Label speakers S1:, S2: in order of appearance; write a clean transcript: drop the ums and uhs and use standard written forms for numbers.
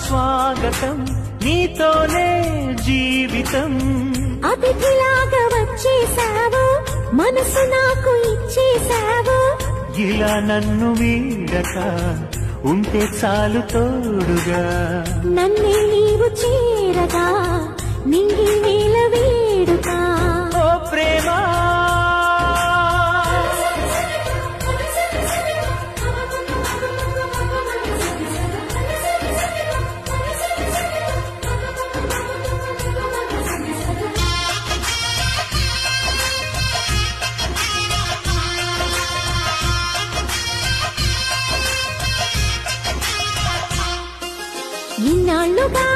S1: స్వాగతం నీతోనే జీవితం
S2: అతిథిలాగా వచ్చేసావు మనసు నాకు ఇచ్చేసావు
S1: ఇలా నన్ను వీడక ఉంటే చాలు తోడుగా
S2: నన్నే నీవు చేరగా నింగి నేల వేడుక
S1: ఓ ప్రేమ
S2: ఇన్నాళ్ళుగా